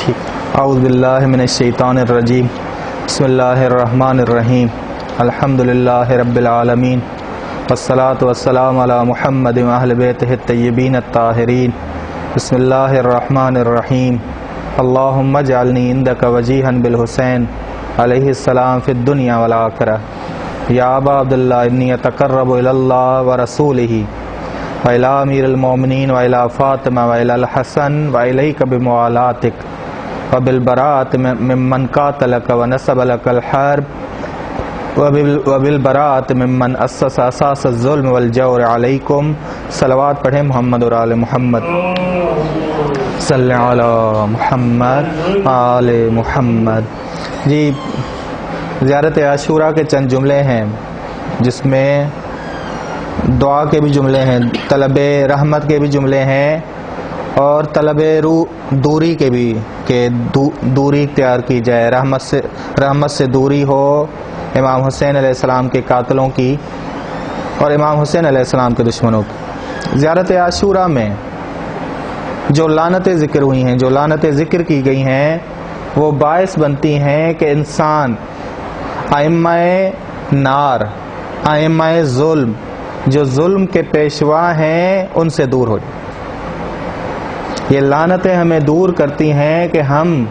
اعوذ باللہ من الشیطان الرجیم بسم اللہ الرحمن الرحیم الحمدللہ رب العالمین والصلاة والسلام علی محمد و اہل بیتہ الطیبین الطاہرین بسم اللہ الرحمن الرحیم اللہم اجعلنی عندک وجیہا بالحسین علیہ السلام فی الدنیا والآخرہ یا ابا عبداللہ انی اتقرب الی اللہ ورسولہ وإلی امیر المومنین وإلی فاطمہ وإلی الحسن وإلیک بموالاتک وبالبراءۃ ممن قاتلک ونصب لک الحرب وبالبراءۃ ممن اسس اساس الظلم والجور علیکم۔ صلوات پڑھیں محمد اور آل محمد، صلی علی محمد آل محمد۔ جی، زیارت عاشوراء کے چند جملے ہیں جس میں دعا کے بھی جملے ہیں، طلب رحمت کے بھی جملے ہیں اور طلب دوری کے بھی، کہ دوری اختیار کی جائے، رحمت سے دوری ہو امام حسین علیہ السلام کے قاتلوں کی اور امام حسین علیہ السلام کے دشمنوں کی۔ زیارت عاشوراء میں جو لعنتیں ذکر ہوئی ہیں، جو لعنتیں ذکر کی گئی ہیں، وہ باعث بنتی ہیں کہ انسان ائمہ نار، ائمہ ظلم، جو ظلم کے پیشوا ہیں، ان سے دور ہو جائے۔ یہ لعنتیں ہمیں دور کرتی ہیں کہ ہم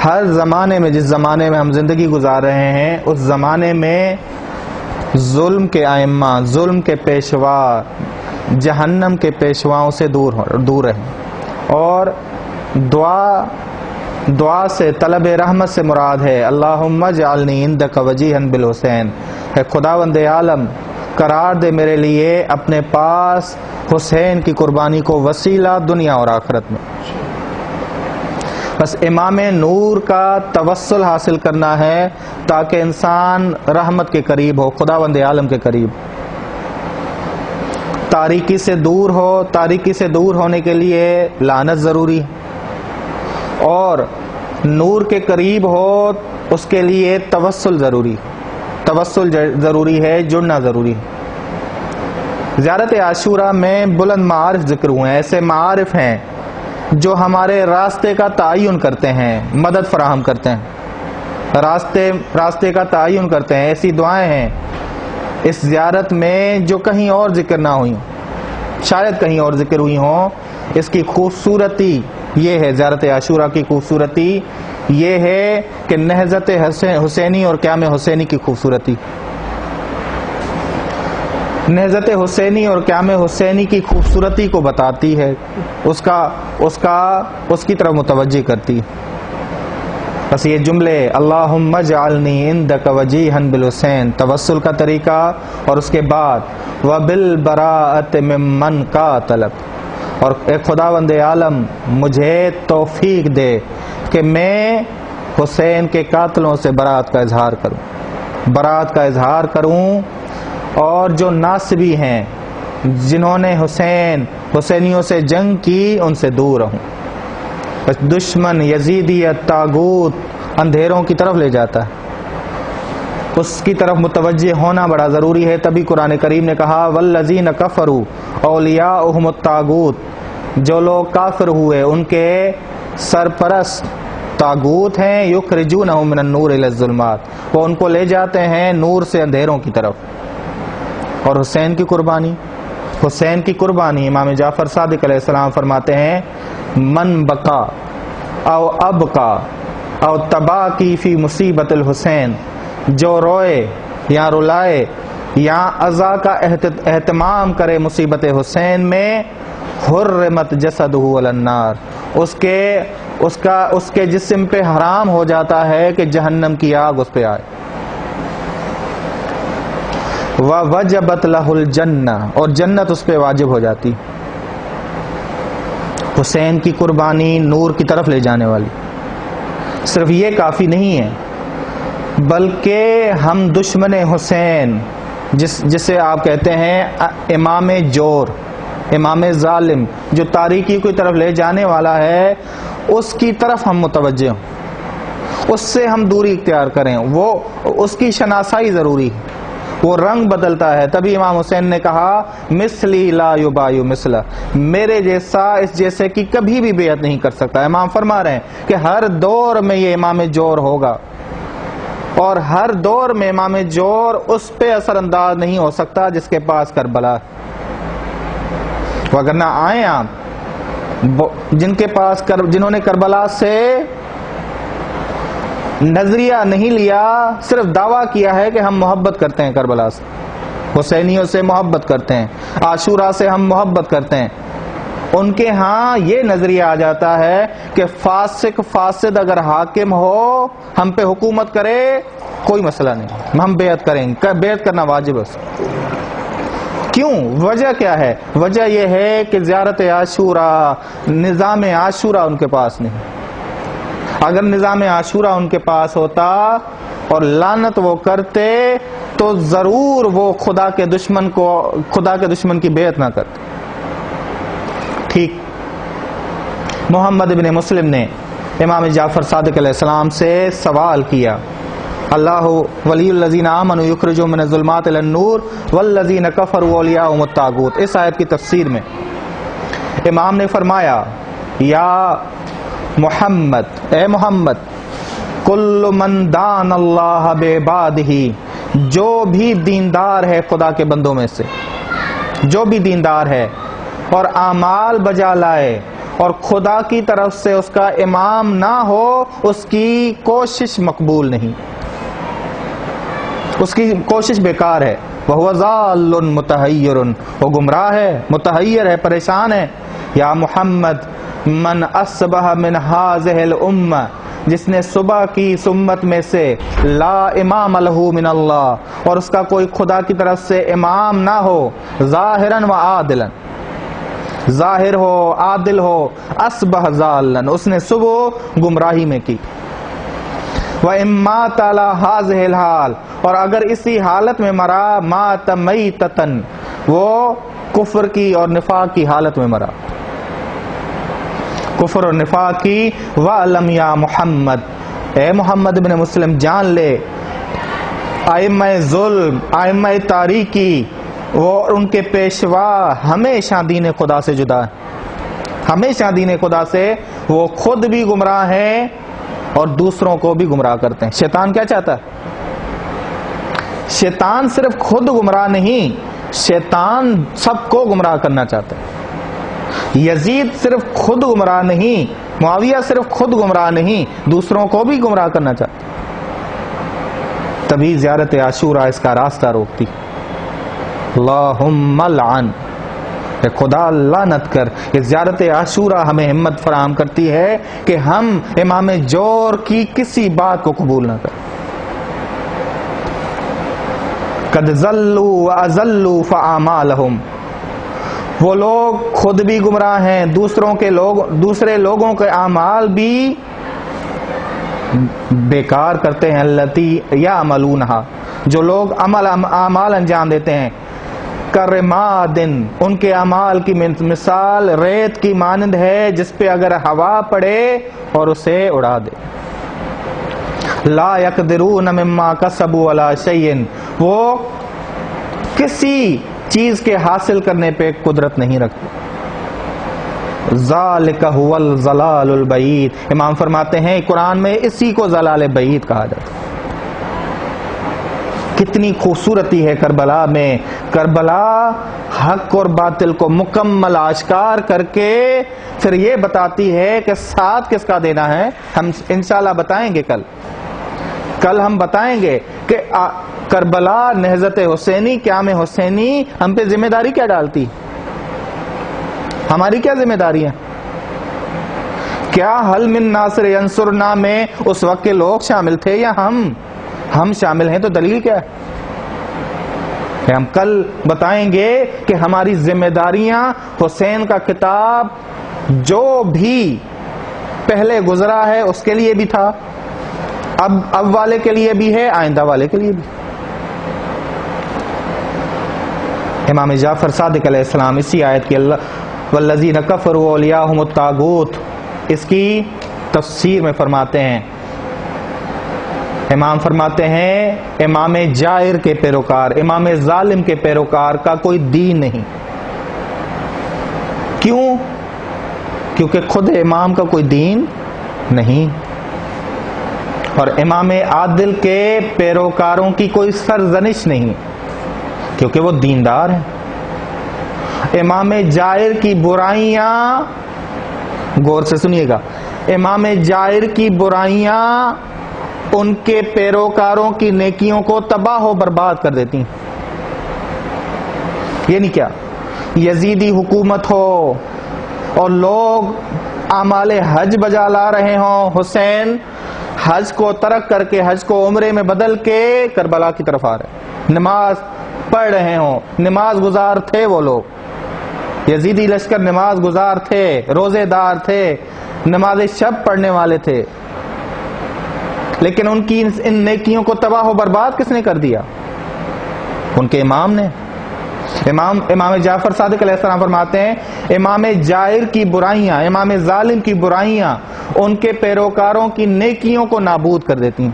ہر زمانے میں، جس زمانے میں ہم زندگی گزار رہے ہیں، اس زمانے میں ظلم کے ائمہ، ظلم کے پیشوا، جہنم کے پیشواؤں سے دور رہیں۔ اور دعا سے، طلب رحمت سے مراد ہے اللہم اجعلنی عندک وجیہا بالحسین، اے خداوند عالم قرار دے میرے لیے اپنے پاس حسین کی قربانی کو وسیلہ دنیا اور آخرت میں۔ بس امام نور کا توسل حاصل کرنا ہے تاکہ انسان رحمت کے قریب ہو، خداوند عالم کے قریب۔ تاریکی سے دور ہو، تاریکی سے دور ہونے کے لیے لعنت ضروری ہے، اور نور کے قریب ہو اس کے لیے توسل ضروری، توسل ضروری ہے، جڑنا ضروری ہے۔ زیارت عاشوراء میں بلند معارف ذکر ہوئے ہیں، ایسے معارف ہیں جو ہمارے راستے کا تعین کرتے ہیں، مدد فراہم کرتے ہیں، راستے کا تعین کرتے ہیں۔ ایسی دعائیں ہیں اس زیارت میں جو کہیں اور ذکر نہ ہوئی، شاید کہیں اور ذکر ہوئی ہوں۔ اس کی خوبصورتی یہ ہے، زیارت عاشوراء کی خوبصورتی یہ ہے کہ نہضت حسینی اور قیام حسینی کی خوبصورتی، نہضت حسینی اور قیام حسینی کی خوبصورتی کو بتاتی ہے، اس کی طرف متوجہ کرتی ہے۔ بس یہ جملے اللہم اجعلنی عندک وجیہا بالحسین، توسل کا طریقہ، اور اس کے بعد وبالبراءۃ ممن قاتلک، اور اے خداوند عالم مجھے توفیق دے کہ میں حسین کے قاتلوں سے برات کا اظہار کروں، اور جو ناصبی ہیں، جنہوں نے حسینیوں سے جنگ کی، ان سے دور رہوں۔ بس دشمن یزیدیت، طاغوت اندھیروں کی طرف لے جاتا ہے، اس کی طرف متوجہ ہونا بڑا ضروری ہے۔ تبھی قرآن کریم نے کہا والذین کفروا اولیاؤہم الطاغوت، جو لوگ کافر ہوئے ان کے سرپرست طاغوت ہیں، یخرجونہم من النور الی الظلمات، وہ ان کو لے جاتے ہیں نور سے اندھیروں کی طرف۔ اور حسین کی قربانی امام جعفر صادق علیہ السلام فرماتے ہیں من بقا او ابقا او تباکی فی مصیبت الحسین، جو روئے یا رلائے یا عزا کا اہتمام کرے مصیبت حسین میں، حرمت جسدہ علی النار، اس کے جسم پہ حرام ہو جاتا ہے کہ جہنم کی آگ اس پہ آئے۔ وَوَجَبَتْ لَهُ الْجَنَّةُ، اور جنت اس پہ واجب ہو جاتی۔ حسین کی قربانی نور کی طرف لے جانے والی۔ صرف یہ کافی نہیں ہے، بلکہ ہم دشمن حسین، جسے آپ کہتے ہیں امام جور، امام ظالم، جو تاریکی کی طرف لے جانے والا ہے، اس کی طرف ہم متوجہ ہوں، اس سے ہم دوری اختیار کریں، وہ اس کی شناسائی ضروری ہے، وہ رنگ بدلتا ہے. تبھی امام حسین نے کہا مثلی لا یبایع مثلہ، میرے جیسا اس جیسے کی کبھی بھی بیعت نہیں کر سکتا. امام فرما رہے ہیں کہ ہر دور میں یہ امام جور ہوگا، اور ہر دور میں امام جور اس پہ اثر انداز نہیں ہو سکتا جس کے پاس کربلا. وگرنہ آئیں آپ جنہوں نے کربلا سے نظریہ نہیں لیا، صرف دعویٰ کیا ہے کہ ہم محبت کرتے ہیں کربلا سے، حسینیوں سے محبت کرتے ہیں، عاشورہ سے ہم محبت کرتے ہیں، ان کے ہاں یہ نظریہ آ جاتا ہے کہ فاسق فاسد اگر حاکم ہو ہم پہ حکومت کرے کوئی مسئلہ نہیں، ہم بیعت کریں گے، بیعت کرنا واجب ہے. کیوں؟ وجہ کیا ہے؟ وجہ یہ ہے کہ زیارت عاشورہ، نظام عاشورہ ان کے پاس نہیں. اگر نظام عاشورہ ان کے پاس ہوتا اور لعنت وہ کرتے تو ضرور وہ خدا کے دشمن کی بیعت نہ کرتے. ٹھیک. محمد بن مسلم نے امام جعفر صادق علیہ السلام سے سوال کیا، اللہ ولی الذین آمنوا یخرجهم من الظلمات الی النور والذین کفروا اولیاءهم الطاغوت. اس آیت کی تفسیر میں امام نے فرمایا یا محمد، اے محمد، کل من دان اللہ بعبادہ، جو بھی دیندار ہے خدا کے بندوں میں سے، جو بھی دیندار ہے اور اعمال بجا لائے اور خدا کی طرف سے اس کا امام نہ ہو، اس کی کوشش مقبول نہیں، اس کی کوشش بیکار ہے. وَهُوَ ضَالٌ مُتَحَيِّرٌ، وہ گمراہ ہے، متحیر ہے، پریشان ہے. یا محمد، من اصبح من هذه الامہ، جس نے صبح کی امت میں سے لا امام لہ من اللہ، اور اس کا کوئی خدا کی طرف سے امام نہ ہو، ظاہرا و عادلا، ظاہر ہو عادل ہو، اصبح ضالن، اس نے صبح گمراہی میں کی. وَإِن مَاتَ عَلَى هَذِهِ الْحَالِ، اور اگر اسی حالت میں مرا، مَاتَ مَيْتَةً، وہ کفر کی اور نفاق کی حالت میں مرا، کفر اور نفاق کی. وَعْلَمْ يَا محمد، اے محمد بن مسلم جان لے، ائمہ ظلم، ائمہ تاریکی، وہ ان کے پیشوا ہمیشہ دین خدا سے جدا ہے، ہمیشہ دین خدا سے. وہ خود بھی گمراہ ہیں اور دوسروں کو بھی گمراہ کرتے ہیں. شیطان کیا چاہتا ہے؟ شیطان صرف خود گمراہ نہیں، شیطان سب کو گمراہ کرنا چاہتا ہے. یزید صرف خود گمراہ نہیں، معاویہ صرف خود گمراہ نہیں، دوسروں کو بھی گمراہ کرنا چاہتا ہے. تبھی زیارت عاشورہ اس کا راستہ روکتی. اللہم لعن، خدا لعنت کر. یہ زیارت عاشورہ ہمیں ہمت فراہم کرتی ہے کہ ہم امام جور کی کسی بات کو قبول نہ کریں. قد ضلوا واضلوا فاعمالهم، وہ لوگ خود بھی گمراہ ہیں، دوسرے لوگوں کے اعمال بھی بیکار کرتے ہیں. التی یعملونھا، جو لوگ اعمال انجام دیتے ہیں. کرمادن، ان کے اعمال کی مثال ریت کی مانند ہے جس پہ اگر ہوا پڑے اور اسے اڑا دے. لا یقدرون مما کسبوا علی شیء، وہ کسی چیز کے حاصل کرنے پہ قدرت نہیں رکھتے. ذالک هو الضلال البعید، امام فرماتے ہیں قرآن میں اسی کو ضلال بعید کہا جاتا ہے. کتنی خوبصورتی ہے کربلا میں. کربلا حق اور باطل کو مکمل آشکار کر کے پھر یہ بتاتی ہے کہ ساتھ کس کا دینا ہے. ہم انشاءاللہ بتائیں گے، کل ہم بتائیں گے کہ کربلا، نہضت حسینی، قیام حسینی ہم پہ ذمہ داری کیا ڈالتی، ہماری کیا ذمہ داری ہے. کیا حل من ناصر ینصرنا میں اس وقت کے لوگ شامل تھے یا ہم شامل ہیں؟ تو دلیل کیا ہے؟ ہم کل بتائیں گے کہ ہماری ذمہ داریاں، حسین کا کتاب جو بھی پہلے گزرا ہے اس کے لیے بھی تھا، اب والے کے لیے بھی ہے، آئندہ والے کے لیے بھی. امام جعفر صادق علیہ السلام اسی آیت کی والذین کفروا اولیاءہم الطاغوت، اس کی تفسیر میں فرماتے ہیں امام فرماتے ہیں امام جائر کے پیروکار، امام ظالم کے پیروکار کا کوئی دین نہیں۔ کیوں؟ کیونکہ خود امام کا کوئی دین نہیں، اور امام عادل کے پیروکاروں کی کوئی سرزنش نہیں، کیونکہ وہ دیندار ہیں۔ امام جائر کی برائیاں، غور سے سنیے گا، امام جائر کی برائیاں ان کے پیروکاروں کی نیکیوں کو تباہ و برباد کر دیتی ہیں۔ یہ نہیں کیا یزیدی حکومت ہو اور لوگ اعمال حج بجا لا رہے ہوں، حسین حج کو ترک کر کے حج کو عمرے میں بدل کے کربلا کی طرف آ رہے، نماز پڑھ رہے ہوں، نماز گزار تھے وہ لوگ، یزیدی لشکر نماز گزار تھے، روزے دار تھے، نماز شب پڑھنے والے تھے، لیکن ان کی ان نیکیوں کو تباہ و برباد کس نے کر دیا؟ ان کے امام نے۔ امام جعفر صادق علیہ السلام فرماتے ہیں امام جائر کی برائیاں، امام ظالم کی برائیاں ان کے پیروکاروں کی نیکیوں کو نابود کر دیتی ہیں،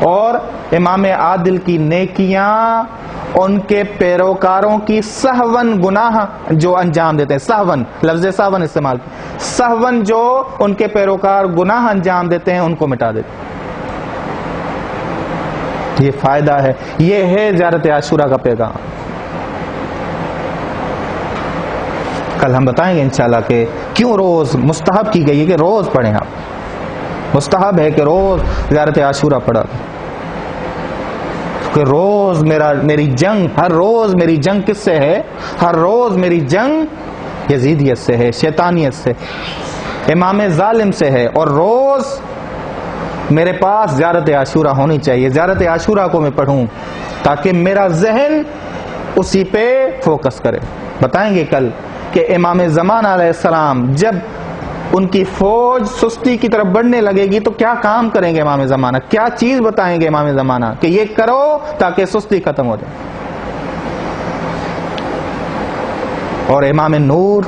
اور امام عادل کی نیکیاں ان کے پیروکاروں کی سہون گناہ جو انجام دیتے ہیں، سہون لفظ سہون استعمال، سہون جو ان کے پیروکار گناہ انجام دیتے ہیں ان کو مٹا دیتے ہیں۔ یہ فائدہ ہے، یہ ہے زیارت عاشورہ کا پیغام۔ کل ہم بتائیں گے انشاءاللہ کہ کیوں روز مستحب کی گئی ہے کہ روز پڑھیں، آپ مستحب ہے کہ روز زیارت عاشورہ پڑھا، کہ روز میری جنگ، ہر روز میری جنگ کس سے ہے؟ ہر روز میری جنگ یزیدیت سے ہے، شیطانیت سے، امام ظالم سے ہے، اور روز میرے پاس زیارت عاشورہ ہونی چاہیے، زیارت عاشورہ کو میں پڑھوں تاکہ میرا ذہن اسی پہ فوکس کرے۔ بتائیں گے کل کہ امام زمانہ علیہ السلام جب ان کی فوج سستی کی طرف بڑھنے لگے گی تو کیا کام کریں گے امام زمانہ، کیا چیز بتائیں گے امام زمانہ کہ یہ کرو تاکہ سستی ختم ہو جائے۔ اور امام نور،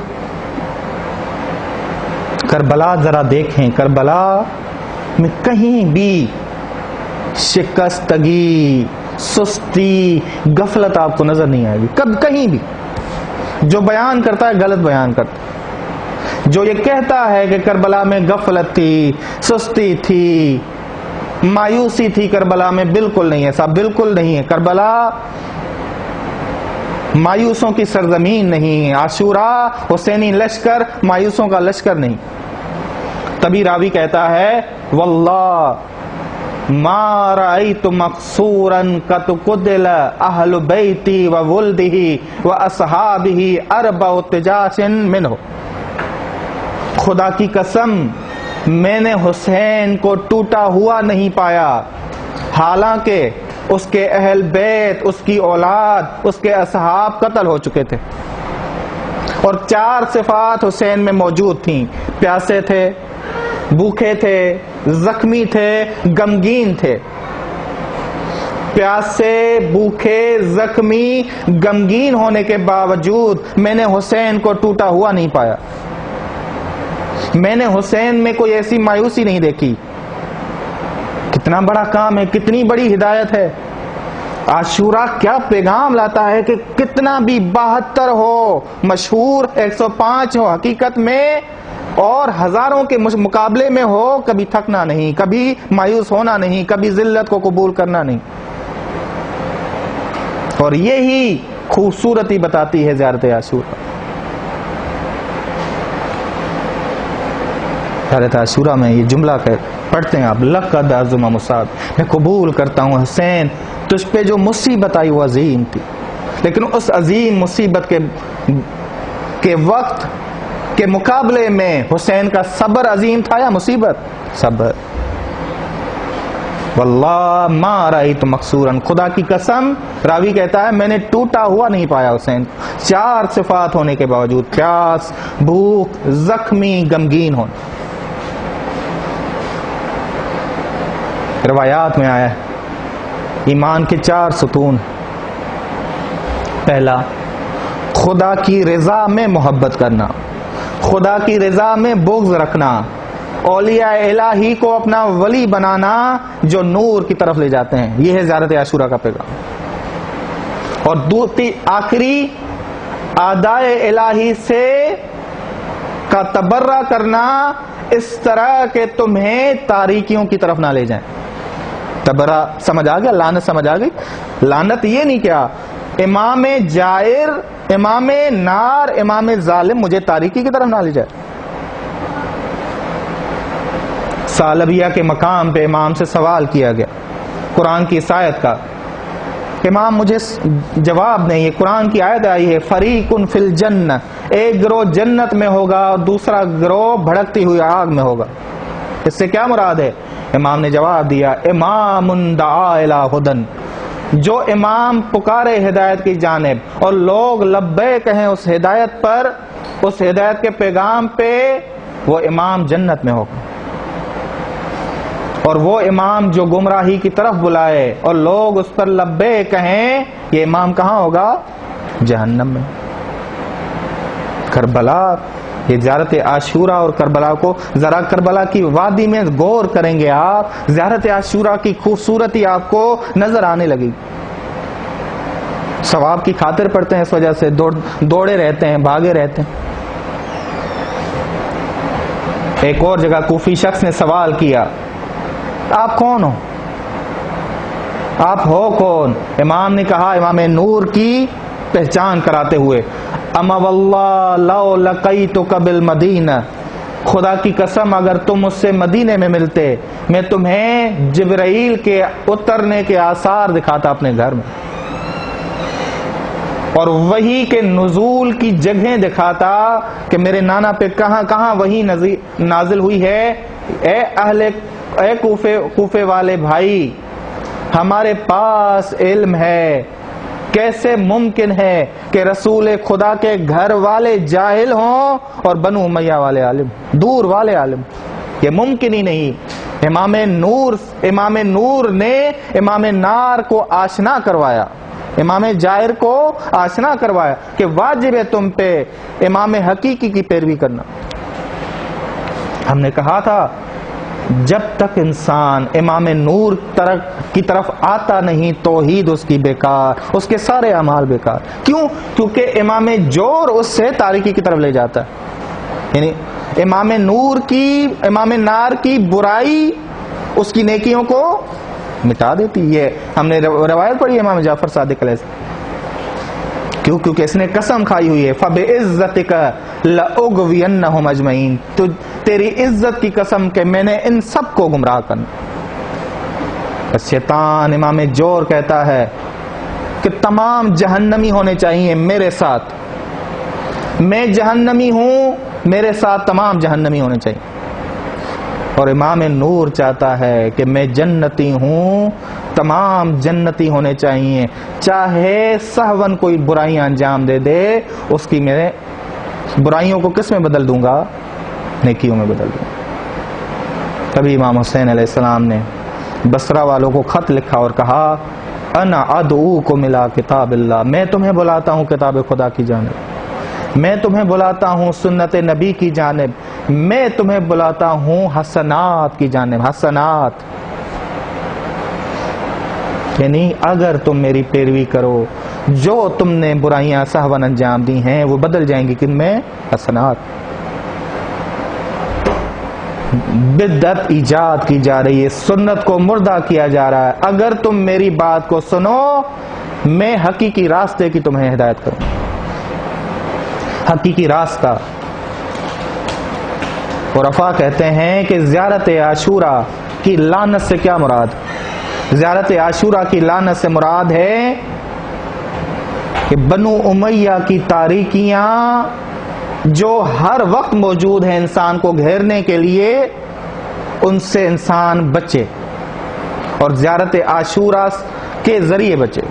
کربلا ذرا دیکھیں، کربلا میں کہیں بھی شکستگی، سستی، غفلت آپ کو نظر نہیں آئے گی، کہیں بھی۔ جو بیان کرتا ہے غلط بیان کرتا ہے، جو یہ کہتا ہے کہ کربلا میں غفلت تھی، سستی تھی، مایوسی تھی کربلا میں، بالکل نہیں ہے صاحب، بالکل نہیں ہے۔ کربلا مایوسوں کی سرزمین نہیں، عاشورہ حسینی لشکر مایوسوں کا لشکر نہیں۔ تبھی راوی کہتا ہے واللہ ما رأیت مقصورا قد قتل اہل بیتی و ولدہ و اصحابہ اربع تجاش منہ، خدا کی قسم میں نے حسین کو ٹوٹا ہوا نہیں پایا، حالانکہ اس کے اہل بیت، اس کی اولاد، اس کے اصحاب قتل ہو چکے تھے، اور 4 صفات حسین میں موجود تھیں، پیاسے تھے، بھوکے تھے، زخمی تھے، غمگین تھے۔ پیاسے، بھوکے، زخمی، غمگین ہونے کے باوجود میں نے حسین کو ٹوٹا ہوا نہیں پایا، میں نے حسین میں کوئی ایسی مایوسی نہیں دیکھی۔ کتنا بڑا کام ہے، کتنی بڑی ہدایت ہے۔ عاشورہ کیا پیغام لاتا ہے کہ کتنا بھی 72 ہو، مشہور 105 ہو حقیقت میں، اور ہزاروں کے مقابلے میں ہو، کبھی تھکنا نہیں، کبھی مایوس ہونا نہیں، کبھی ذلت کو قبول کرنا نہیں۔ اور یہی خوبصورتی بتاتی ہے زیارت عاشورہ۔ زیارت عاشورہ میں یہ جملہ پڑھتے ہیں آپ، لقد عظم مصاب، میں قبول کرتا ہوں حسین تجھ پہ جو مصیبت آئی وہ عظیم تھی، لیکن اس عظیم مصیبت کے وقت کے مقابلے میں حسین کا صبر عظیم تھا یا مصیبت؟ صبر۔ واللہ ما رأیت مقصورا، خدا کی قسم راوی کہتا ہے میں نے ٹوٹا ہوا نہیں پایا حسین، 4 صفات ہونے کے باوجود، پیاس، بھوک، زخمی، غمگین ہونا۔ روایات میں آیا ہے ایمان کے 4 ستون، پہلا خدا کی رضا میں محبت کرنا، خدا کی رضا میں بغض رکھنا، اولیاء الہی کو اپنا ولی بنانا جو نور کی طرف لے جاتے ہیں. یہ ہے زیارت عاشورہ کا پیغام. اور آخری اعدائے الہی سے کا تبرہ کرنا اس طرح کہ تمہیں تاریکیوں کی طرف نہ لے جائیں. تبرہ سمجھ آ گیا؟ لعنت سمجھ آ گئی؟ لعنت یہ نہیں کیا امام جائر، امام نار، امام ظالم مجھے تاریکی کی طرف نہ لے جائے. ثعلبیہ کے مقام پہ امام سے سوال کیا گیا قرآن کی اس آیت کا. امام مجھے جواب نہیں. یہ قرآن کی آیت آئی ہے فریقٌ فی الجنہ، ایک گروہ جنت میں ہوگا اور دوسرا گروہ بھڑکتی ہوئی آگ میں ہوگا. اس سے کیا مراد ہے؟ امام نے جواب دیا امام دعا الی ھدی، جو امام پکارے ہدایت کی جانب اور لوگ لبیک کہیں اس ہدایت پر، اس ہدایت کے پیغام پہ، وہ امام جنت میں ہوگا. اور وہ امام جو گمراہی کی طرف بلائے اور لوگ اس پر لبیک کہیں، یہ امام کہاں ہوگا؟ جہنم میں. کربلا، یہ زیارت عاشورہ اور کربلا کو ذرا کربلا کی وادی میں غور کریں گے آپ، زیارت عاشورہ کی خوبصورتی آپ کو نظر آنے لگی. ثواب کی خاطر پڑھتے ہیں، اس وجہ سے دوڑے رہتے ہیں، بھاگے رہتے ہیں. ایک اور جگہ کوفی شخص نے سوال کیا آپ کون ہو؟ آپ ہو کون؟ امام نے کہا، امام نور کی پہچان کراتے ہوئے، اما واللہ لو لقیتک بالمدینہ، خدا کی قسم اگر تم مجھ سے مدینے میں ملتے میں تمہیں جبرائیل کے اترنے کے آثار دکھاتا اپنے گھر میں، اور وحی کے نزول کی جگہیں دکھاتا کہ میرے نانا پہ کہاں کہاں وحی نازل ہوئی ہے. اے کوفے والے بھائی، ہمارے پاس علم ہے. کیسے ممکن ہے کہ رسول خدا کے گھر والے جاہل ہوں اور بنو امیہ والے عالم، دور والے عالم؟ یہ ممکن ہی نہیں. امام نور نے امام نار کو آشنا کروایا، امام جائر کو آشنا کروایا کہ واجب ہے تم پہ امام حقیقی کی پیروی کرنا. ہم نے کہا تھا جب تک انسان امام نور کی طرف آتا نہیں توحید اس کی بیکار، اس کے سارے اعمال بیکار. کیوں؟ کیونکہ امام جور اس سے تاریکی کی طرف لے جاتا ہے. یعنی امام نار کی برائی اس کی نیکیوں کو مٹا دیتی. یہ ہم نے روایت پڑھی امام جعفر صادق علیہ السلام. کیوں؟ کیونکہ اس نے قسم کھائی ہوئی ہے فَبِعِزَّتِكَ لَأُغْوِيَنَّهُمْ أَجْمَعِينَ، تو تیری عزت کی قسم کہ میں نے ان سب کو گمراہ کرنا. بس شیطان امام جور کہتا ہے کہ تمام جہنمی ہونے چاہیے میرے ساتھ، میں جہنمی ہوں، میرے ساتھ تمام جہنمی ہونے چاہیے. اور امام نور چاہتا ہے کہ میں جنتی ہوں، تمام جنتی ہونے چاہیے، چاہے سہون کوئی برائیاں انجام دے دے، اس کی میں برائیوں کو کس میں بدل دوں گا؟ نیکیوں میں بدل دوں گا. تبھی امام حسین علیہ السلام نے بصرہ والوں کو خط لکھا اور کہا انا ادعوکم الی کتاب اللہ، میں تمہیں بلاتا ہوں کتاب خدا کی جانب، میں تمہیں بلاتا ہوں سنت نبی کی جانب، میں تمہیں بلاتا ہوں حسنات کی جانب. حسنات یعنی اگر تم میری پیروی کرو، جو تم نے برائیاں سہون انجام دی ہیں وہ بدل جائیں گی کن میں؟ حسنات. بدعت ایجاد کی جا رہی ہے، سنت کو مردہ کیا جا رہا ہے. اگر تم میری بات کو سنو، میں حقیقی راستے کی تمہیں ہدایت کروں. حقیقی راستہ. عرفاء کہتے ہیں کہ زیارت عاشورہ کی لعنت سے کیا مراد؟ زیارت عاشورہ کی لعنت سے مراد ہے کہ بنو امیہ کی تاریکیاں جو ہر وقت موجود ہیں انسان کو گھیرنے کے لیے، ان سے انسان بچے اور زیارت عاشورہ کے ذریعے بچے.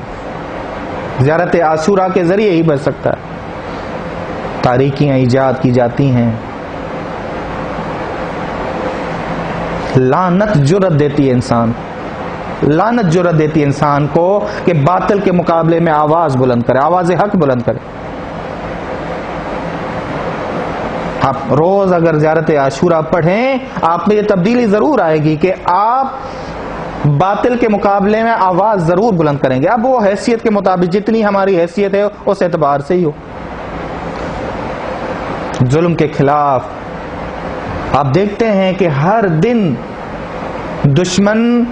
زیارت عاشورہ کے ذریعے ہی بچ سکتا ہے. تاریکیاں ایجاد کی جاتی ہیں، لعنت جرأت دیتی ہے انسان، لعنت جرأت دیتی ہے انسان کو کہ باطل کے مقابلے میں آواز بلند کرے، آواز حق بلند کرے. آپ روز اگر زیارت عاشورہ پڑھیں آپ میں یہ تبدیلی ضرور آئے گی کہ آپ باطل کے مقابلے میں آواز ضرور بلند کریں گے. اب وہ حیثیت کے مطابق جتنی ہماری حیثیت ہے اس اعتبار سے ہی ہو. ظلم کے خلاف آپ دیکھتے ہیں کہ ہر دن دشمن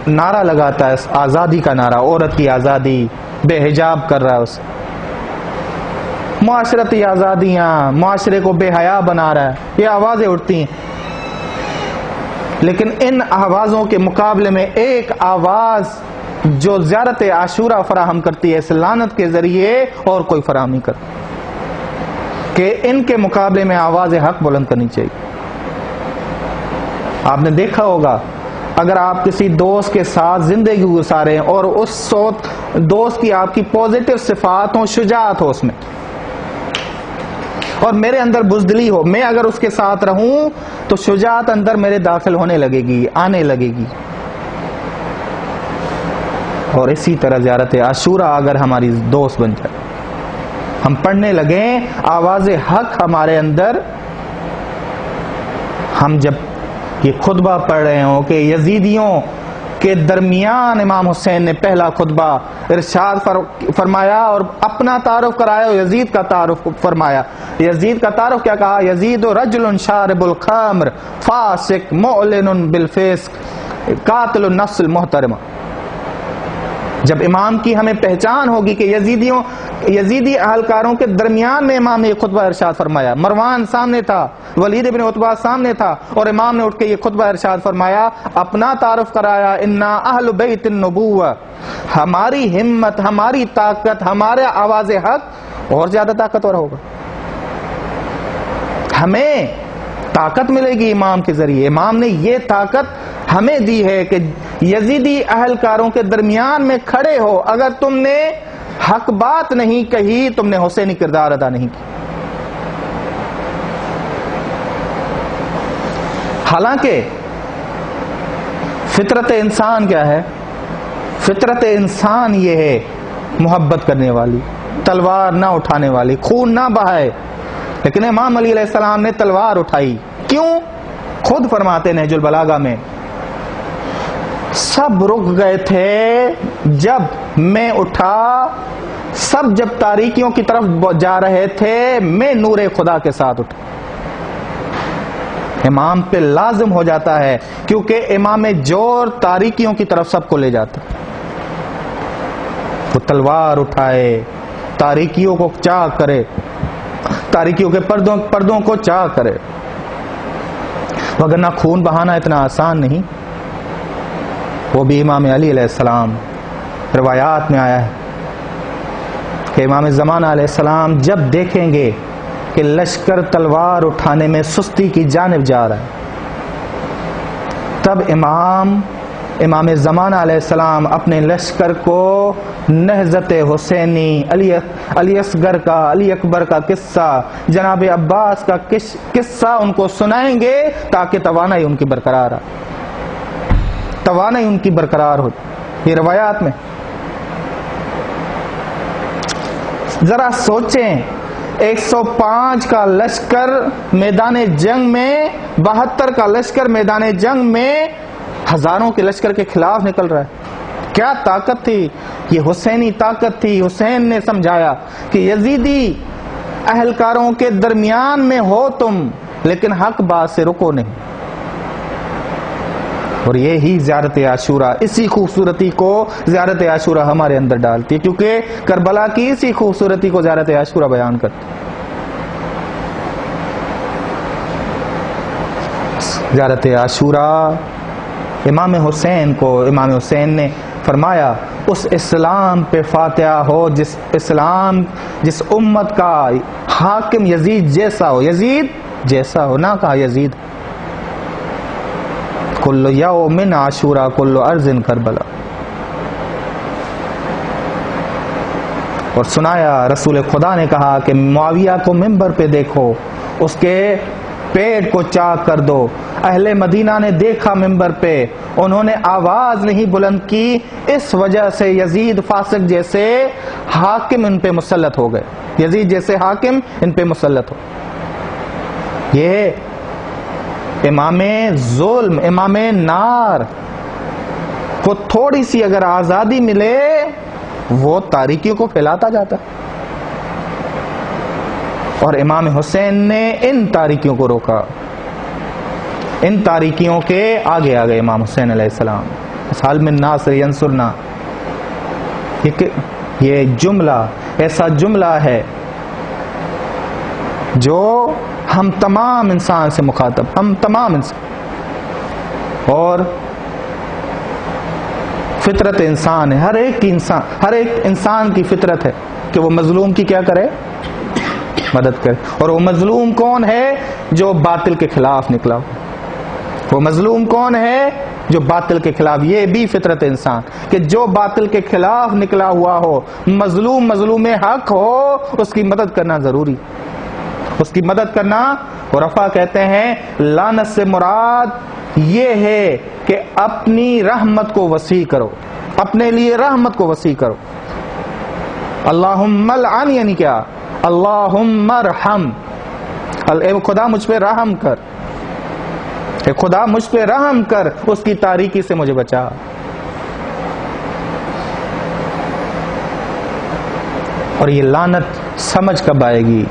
نعرہ لگاتا ہے, آزادی کا نعرہ, عورت کی آزادی, بے حجاب کر رہا ہے اسے, معاشرتی آزادیاں, معاشرے کو بے حیا بنا رہا ہے, یہ آوازیں اٹھتی ہیں. لیکن ان آوازوں کے مقابلے میں ایک آواز جو زیارت عاشورہ فراہم کرتی ہے اس لعنت کے ذریعے اور کوئی فراہم نہیں کرتا, کہ ان کے مقابلے میں آواز حق بلند کرنی چاہیے. آپ نے دیکھا ہوگا اگر آپ کسی دوست کے ساتھ زندگی گزاریں اور اس دوست کی آپ کی پازیٹیو صفات ہوں, شجاعت ہو اس میں, اور میرے اندر بزدلی ہو, میں اگر اس کے ساتھ رہوں تو شجاعت اندر میرے داخل ہونے لگے گی, آنے لگے گی. اور اسی طرح زیارت عاشورہ اگر ہماری دوست بن جائے, ہم پڑھنے لگیں آواز حق ہمارے اندر, ہم جب یہ خطبہ پڑھ رہے ہوں کہ یزیدیوں کے درمیان امام حسین نے پہلا خطبہ ارشاد فرمایا اور اپنا تعارف کرایا, یزید کا تعارف فرمایا. یزید کا تعارف کیا کہا؟ یزید رجل شارب الخمر فاسق معلن بالفسق قاتل النفس المحترمہ. جب امام کی ہمیں پہچان ہوگی کہ یزیدی اہلکاروں کے درمیان میں امام نے یہ خطبہ ارشاد فرمایا, مروان سامنے تھا, ولید بن عتبہ سامنے تھا, اور امام نے اٹھ کے یہ خطبہ ارشاد فرمایا, اپنا تعارف کرایا, انا اہل بیت النبوہ, ہماری ہمت, ہماری طاقت, ہمارے آواز حق اور زیادہ طاقتور ہوگا. ہمیں طاقت ملے گی امام کے ذریعے. امام نے یہ طاقت ہمیں دی ہے کہ یزیدی اہلکاروں کے درمیان میں کھڑے ہو, اگر تم نے حق بات نہیں کہی تم نے حسینی کردار ادا نہیں کی. حالانکہ فطرت انسان کیا ہے؟ فطرت انسان یہ ہے محبت کرنے والی, تلوار نہ اٹھانے والی, خون نہ بہائے. لیکن امام علی علیہ السلام نے تلوار اٹھائی. کیوں؟ خود فرماتے نہج البلاغہ میں, سب رک گئے تھے جب میں اٹھا, سب جب تاریکیوں کی طرف جا رہے تھے, میں نور خدا کے ساتھ اٹھا. امام پہ لازم ہو جاتا ہے کیونکہ امام جور تاریکیوں کی طرف سب کو لے جاتا. وہ تلوار اٹھائے, تاریکیوں کو چاک کرے, تاریکیوں کے پردوں کو چاک کرے, وگرنہ خون بہانا اتنا آسان نہیں. وہ بھی امام علی علیہ السلام, روایات میں آیا ہے کہ امام زمانہ علیہ السلام جب دیکھیں گے کہ لشکر تلوار اٹھانے میں سستی کی جانب جا رہا ہے, تب امام زمانہ علیہ السلام اپنے لشکر کو نہضت حسینی, علی اصغر کا, علی اکبر کا قصہ, جناب عباس کا قصہ ان کو سنائیں گے تاکہ توانائی ان کی برقرار ہو. یہ روایات میں. ذرا سوچیں, 105 کا لشکر میدان جنگ میں, 72 کا لشکر میدان جنگ میں ہزاروں کے لشکر کے خلاف نکل رہا ہے. کیا طاقت تھی؟ یہ حسینی طاقت تھی. حسین نے سمجھایا کہ یزیدی اہلکاروں کے درمیان میں ہو تم, لیکن حق بات سے رکو نہیں. اور یہی زیارت عاشورہ, اسی خوبصورتی کو زیارت عاشورہ ہمارے اندر ڈالتی ہے, کیونکہ کربلا کی اسی خوبصورتی کو زیارت عاشورہ بیان کرتی. زیارت عاشورہ امام حسین نے فرمایا اس اسلام پہ فاتحہ ہو جس امت کا حاکم یزید جیسا ہو, نہ کہا یزید, کل یوم عاشورہ کل ارض کربلا. اور سنایا رسول خدا نے کہا کہ معاویہ کو منبر پہ دیکھو, اس کے پیٹ کو چاک کر دو. اہل مدینہ نے دیکھا منبر پہ, انہوں نے آواز نہیں بلند کی, اس وجہ سے یزید فاسق جیسے حاکم ان پہ مسلط ہو گئے. یزید جیسے حاکم ان پہ مسلط ہو. یہ امام ظلم، امام نار کو تھوڑی سی اگر آزادی ملے وہ تاریکیوں کو پھیلاتا جاتا ہے، اور امام حسین نے ان تاریکیوں کو روکا، ان تاریکیوں کے آگے آگے امام حسین علیہ السلام حال من ناصر ینصرنا، یہ جملہ ایسا جملہ ہے جو ہم تمام انسان سے مخاطب، ہم تمام انسان، اور فطرت انسان ہے، ہر ایک انسان کی فطرت ہے کہ وہ مظلوم کی کیا کرے، مدد کرے۔ اور وہ مظلوم کون ہے؟ جو باطل کے خلاف نکلا ہو۔ وہ مظلوم کون ہے؟ جو باطل کے خلاف، یہ بھی فطرت انسان کہ جو باطل کے خلاف نکلا ہوا ہو، مظلوم حق ہو، اس کی مدد کرنا ضروری، اس کی مدد کرنا۔ اور رفع کہتے ہیں لعنت سے مراد یہ ہے کہ اپنی رحمت کو وسیع کرو، اپنے لیے رحمت کو وسیع کرو۔ اللہم لعن یعنی کیا؟ اللہم ارحم، اے خدا مجھ پہ رحم کر، اے خدا مجھ پہ رحم کر، اس کی تاریکی سے مجھے بچا۔ اور یہ لعنت سمجھ کب آئے گی؟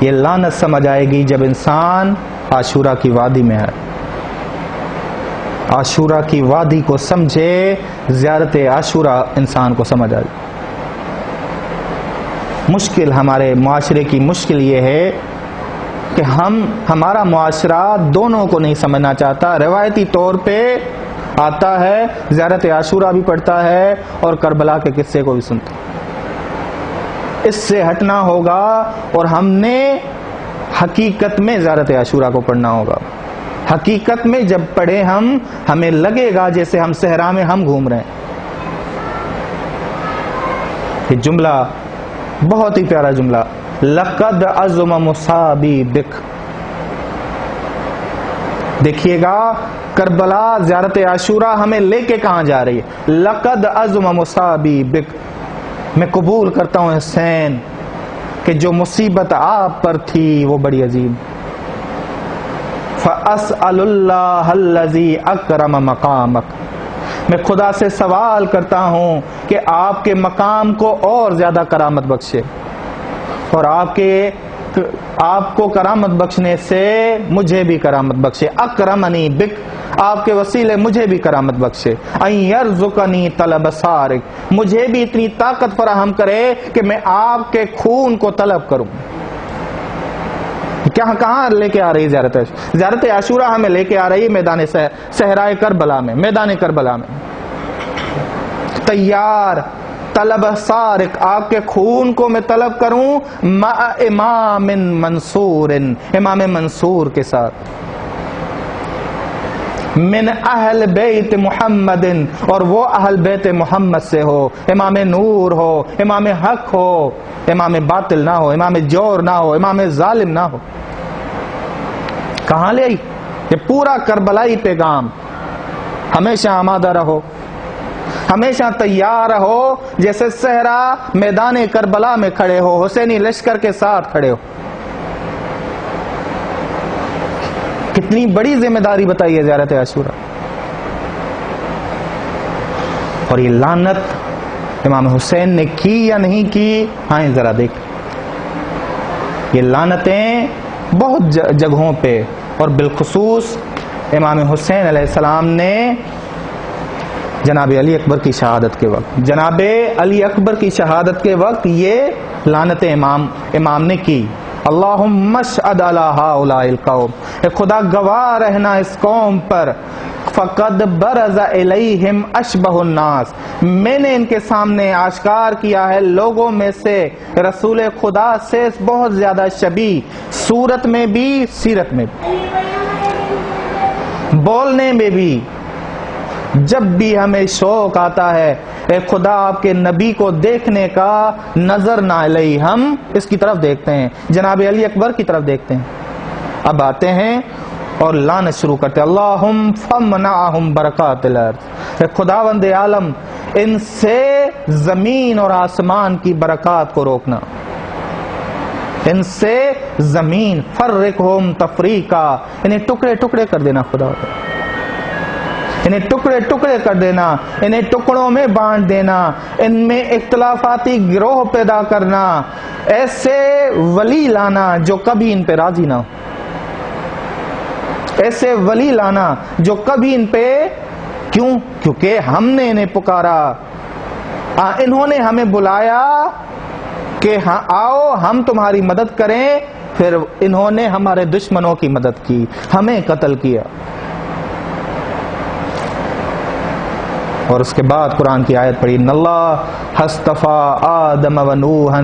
یہ لعنت سمجھ آئے گی جب انسان عاشورہ کی وادی میں ہے، عاشورہ کی وادی کو سمجھے، زیارت عاشورہ انسان کو سمجھ آئے۔ مشکل، ہمارے معاشرے کی مشکل یہ ہے کہ ہمارا معاشرہ دونوں کو نہیں سمجھنا چاہتا۔ روایتی طور پہ آتا ہے، زیارت عاشورہ بھی پڑھتا ہے اور کربلا کے قصے کو بھی سنتا ہے۔ اس سے ہٹنا ہوگا اور ہم نے حقیقت میں زیارت عاشورہ کو پڑھنا ہوگا۔ حقیقت میں جب پڑھے ہمیں لگے گا جیسے ہم صحرا میں ہم گھوم رہے ہیں۔ یہ جملہ بہت ہی پیارا جملہ، لقد عظم مصابی بک۔ دیکھیے گا کربلا، زیارت عاشورہ ہمیں لے کے کہاں جا رہی ہے؟ لقد عظم مصابی بک، میں قبول کرتا ہوں حسین کہ جو مصیبت آپ پر تھی وہ بڑی عظیم۔ فَأَسْأَلُ اللَّهَ الَّذِي أَكْرَمَ مَقَامَكَ، میں خدا سے سوال کرتا ہوں کہ آپ کے مقام کو اور زیادہ کرامت بخشے، اور آپ کو کرامت بخشنے سے مجھے بھی کرامت بخشے۔ اکرمنی بک، آپ کے وسیلے مجھے بھی کرامت بخشے۔ ان یرزقنی طلب سارق، مجھے بھی اتنی طاقت فراہم کرے کہ میں آپ کے خون کو طلب کروں۔ کہاں لے کے آ رہی زیارت عاشورہ؟ ہمیں لے کے آ رہی میدان صحرائے کربلا میں، میدان کربلا میں تیار، طلب سارق، آپ کے خون کو میں طلب کروں، مع امام منصور، امام منصور کے ساتھ، من اہل بیت محمد، اور وہ اہل بیت محمد سے ہو، امام نور ہو، امام حق ہو، امام باطل نہ ہو، امام جور نہ ہو، امام ظالم نہ ہو۔ کہاں لے آئی یہ پورا کربلائی پیغام؟ ہمیشہ آمادہ رہو، ہمیشہ تیار رہو، جیسے صحرا میدان کربلا میں کھڑے ہو، حسینی لشکر کے ساتھ کھڑے ہو۔ کتنی بڑی ذمہ داری بتائیے زیارت عاشورہ۔ اور یہ لعنت امام حسین نے کی یا نہیں کی؟ آئیں ذرا دیکھ، یہ لعنتیں بہت جگہوں پہ، اور بالخصوص امام حسین علیہ السلام نے جناب علی اکبر کی شہادت کے وقت، جناب علی اکبر کی شہادت کے وقت یہ لعنتیں امام نے کی۔ اللہم اشہد علی ہؤلاء القوم، اے خدا گواہ رہنا اس قوم پر، فقد برز الیہم اشبہ الناس، میں نے ان کے سامنے آشکار کیا ہے لوگوں میں سے رسول خدا سے بہت زیادہ شبیہ، صورت میں بھی، سیرت میں بھی، بولنے میں بھی۔ جب بھی ہمیں شوق آتا ہے اے خدا آپ کے نبی کو دیکھنے کا، نظر نہ علیہ، ہم اس کی طرف دیکھتے ہیں، جناب علی اکبر کی طرف دیکھتے ہیں۔ اب آتے ہیں اور لعنت شروع کرتے ہیں، اللہم فمنعہم برکات الارض، اے خداوند عالم ان سے زمین اور آسمان کی برکات کو روکنا، ان سے زمین، فرقہم تفریقا، انہیں ٹکڑے ٹکڑے کر دینا خدا، انہیں ٹکڑے ٹکڑے کر دینا، انہیں ٹکڑوں میں بانٹ دینا، ان میں اختلافاتی گروہ پیدا کرنا، ایسے ولی لانا جو کبھی ان پہ راضی نہ ہو، ایسے ولی لانا جو کبھی ان پہ، کیوں؟ کیونکہ ہم نے انہیں پکارا، انہوں نے ہمیں بلایا کہ ہاں آؤ ہم تمہاری مدد کریں، پھر انہوں نے ہمارے دشمنوں کی مدد کی، ہمیں قتل کیا۔ اور اس کے بعد قرآن کی آیت پڑھی، ان اللہ اصطفیٰ آدم و نوحا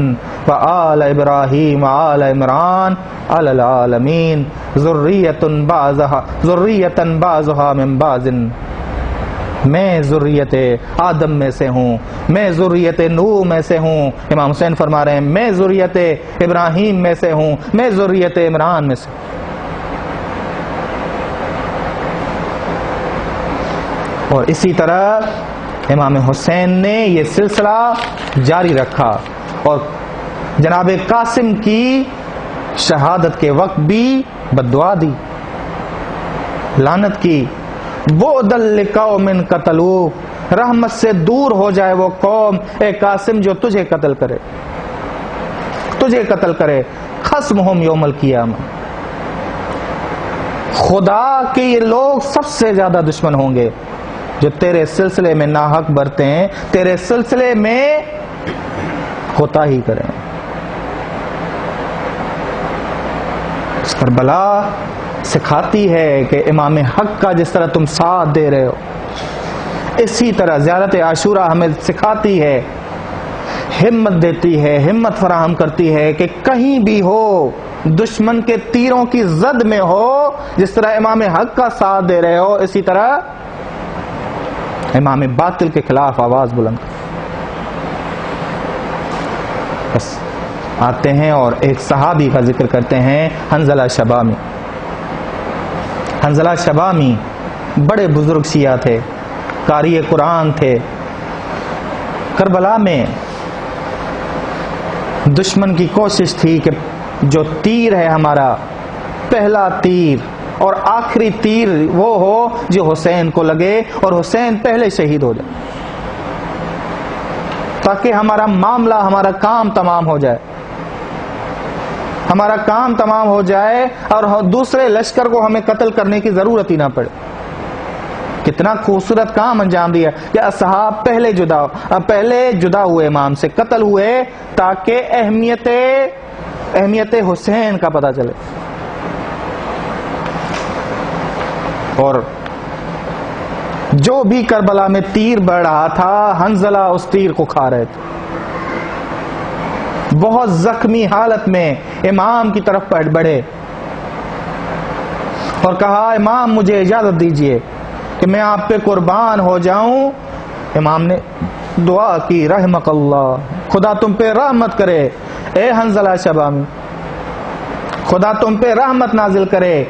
وآل ابراہیم وآل عمران علی العالمین ذریۃ بعضها من بعض، میں ذریت آدم میں سے ہوں، میں ذریت نوح میں سے ہوں، امام حسین فرما رہے ہیں میں ذریت ابراہیم میں سے ہوں، میں ذریت عمران میں سے ہوں۔ اور اسی طرح امام حسین نے یہ سلسلہ جاری رکھا، اور جناب قاسم کی شہادت کے وقت بھی بددعا دی، لعنت کی، بعدا لقوم قتلوک، رحمت سے دور ہو جائے وہ قوم اے قاسم جو تجھے قتل کرے، تجھے قتل کرے، خصمہم یوم القیامہ، خدا کے یہ لوگ سب سے زیادہ دشمن ہوں گے جو تیرے سلسلے میں ناحق برتے ہیں، تیرے سلسلے میں کوتاہی کریں۔ کربلا سکھاتی ہے کہ امام حق کا جس طرح تم ساتھ دے رہے ہو، اسی طرح زیارت عاشورہ ہمیں سکھاتی ہے، ہمت دیتی ہے، ہمت فراہم کرتی ہے کہ کہیں بھی ہو، دشمن کے تیروں کی زد میں ہو، جس طرح امام حق کا ساتھ دے رہے ہو، اسی طرح امام باطل کے خلاف آواز بلند کرو۔ بس آتے ہیں اور ایک صحابی کا ذکر کرتے ہیں، حنظلہ شبامی۔ حنظلہ شبامی بڑے بزرگ شیعہ تھے، قاری قرآن تھے۔ کربلا میں دشمن کی کوشش تھی کہ جو تیر ہے ہمارا، پہلا تیر اور آخری تیر وہ ہو جو حسین کو لگے اور حسین پہلے شہید ہو جائے، تاکہ ہمارا معاملہ، ہمارا کام تمام ہو جائے، ہمارا کام تمام ہو جائے اور دوسرے لشکر کو ہمیں قتل کرنے کی ضرورت ہی نہ پڑے۔ کتنا خوبصورت کام انجام دیا کہ اصحاب پہلے جدا ہوئے، امام سے قتل ہوئے، تاکہ اہمیت حسین کا پتہ چلے۔ اور جو بھی کربلا میں تیر بڑھ رہا تھا، حنظلہ اس تیر کو کھا رہے تھے۔ بہت زخمی حالت میں امام کی طرف بڑھے اور کہا، امام مجھے اجازت دیجئے کہ میں آپ پہ قربان ہو جاؤں۔ امام نے دعا کی، رحمک اللہ، خدا تم پہ رحمت کرے اے حنظلہ شبامی، خدا تم پہ رحمت نازل کرے،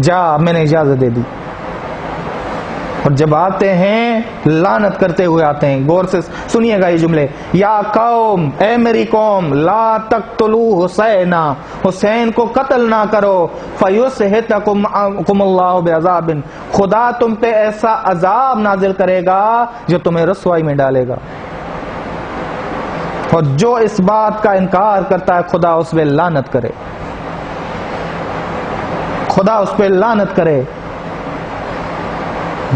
جا، میں نے اجازت دے دی۔ اور جب آتے ہیں لعنت کرتے ہوئے آتے ہیں، غور سے سنیے گا یہ جملے، یا قوم، اے میری قوم، لا تقتلوا حسینا، حسین کو قتل نہ کرو، فیسحتکم اللہ بعذاب، خدا تم پہ ایسا عذاب نازل کرے گا جو تمہیں رسوائی میں ڈالے گا، اور جو اس بات کا انکار کرتا ہے خدا اس پہ لعنت کرے، خدا اس پہ لعنت کرے۔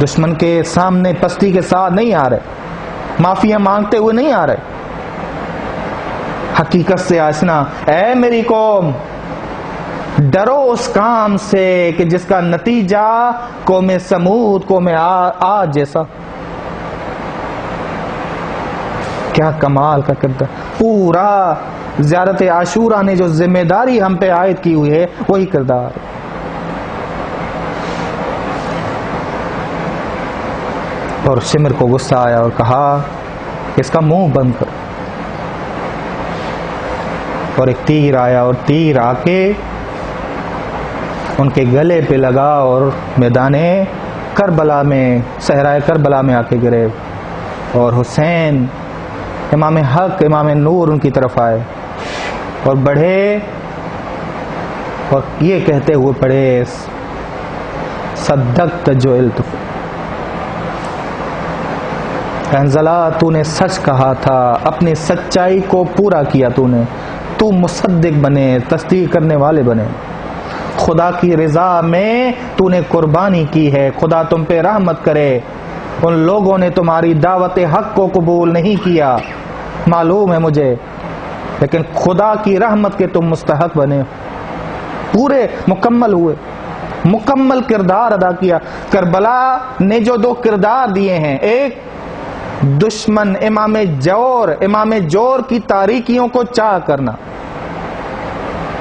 دشمن کے سامنے پستی کے ساتھ نہیں آ رہے، معافیاں مانگتے ہوئے نہیں آ رہے، حقیقت سے آشنا، اے میری قوم، ڈرو اس کام سے کہ جس کا نتیجہ قوم سمود، قوم عاد جیسا۔ کیا کمال کا کردار، پورا زیارت عاشورہ نے جو ذمہ داری ہم پہ عائد کی ہوئی ہے وہی کردار۔ اور شمر کو غصہ آیا اور کہا کہ اس کا منہ بند کرو، اور ایک تیر آیا اور تیر آ کے ان کے گلے پہ لگا اور میدان کربلا میں، صحرائے کربلا میں آ کے گرے، اور حسین امام حق، امام نور ان کی طرف آئے اور بڑھے اور یہ کہتے ہوئے پڑھے صدقت جعلت، حنظلہ تو نے سچ کہا تھا، اپنی سچائی کو پورا کیا تو مصدق بنے، تصدیق کرنے والے بنے، خدا کی رضا میں تو نے قربانی کی ہے، خدا تم پہ رحمت کرے، ان لوگوں نے تمہاری دعوت حق کو قبول نہیں کیا معلوم ہے مجھے، لیکن خدا کی رحمت کے تم مستحق بنے، پورے مکمل ہوئے، مکمل کردار ادا کیا۔ کربلا نے جو دو کردار دیے ہیں، ایک دشمن امام جور کی تاریکیوں کو چاہ کرنا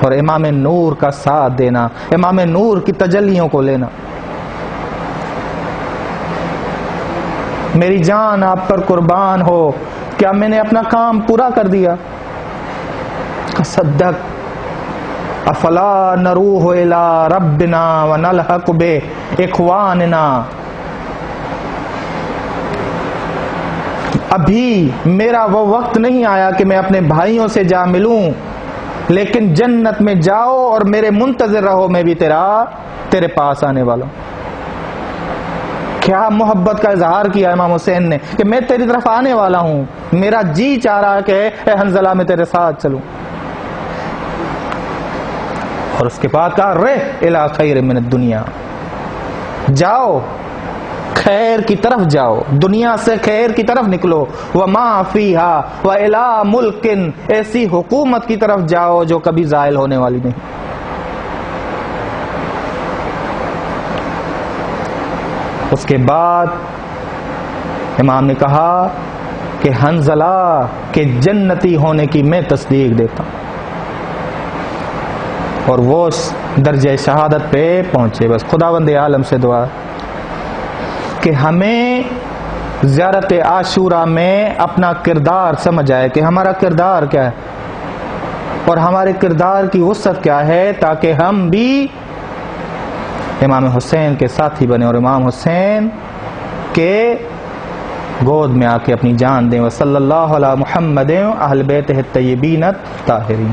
اور امام نور کا ساتھ دینا، امام نور کی تجلیوں کو لینا۔ میری جان آپ پر قربان ہو، کیا میں نے اپنا کام پورا کر دیا؟ صدق افلا نروح الی ربنا ونلحق باخواننا، ابھی میرا وہ وقت نہیں آیا کہ میں اپنے بھائیوں سے جا ملوں، لیکن جنت میں جاؤ اور میرے منتظر رہو، میں بھی تیرے پاس آنے والا ہوں۔ کیا محبت کا اظہار کیا امام حسین نے کہ میں تیری طرف آنے والا ہوں، میرا جی چاہ رہا کہ اے حنظلہ میں تیرے ساتھ چلوں۔ اور اس کے بعد کہا رہ الی خیر من الدنیا، جاؤ خیر کی طرف جاؤ، دنیا سے خیر کی طرف نکلو، وما فیہا والی ملک، ایسی حکومت کی طرف جاؤ جو کبھی زائل ہونے والی نہیں۔ اس کے بعد امام نے کہا کہ حنظلہ کے جنتی ہونے کی میں تصدیق دیتا ہوں، اور وہ درجہ شہادت پہ پہنچے۔ بس خداوند عالم سے دعا کہ ہمیں زیارت عاشورہ میں اپنا کردار سمجھ آئے کہ ہمارا کردار کیا ہے اور ہمارے کردار کی وسعت کیا ہے، تاکہ ہم بھی امام حسین کے ساتھی بنے اور امام حسین کے گود میں آ کے اپنی جان دیں۔ وصلی اللہ علی محمد اہل بیتہ الطیبین الطاہرین۔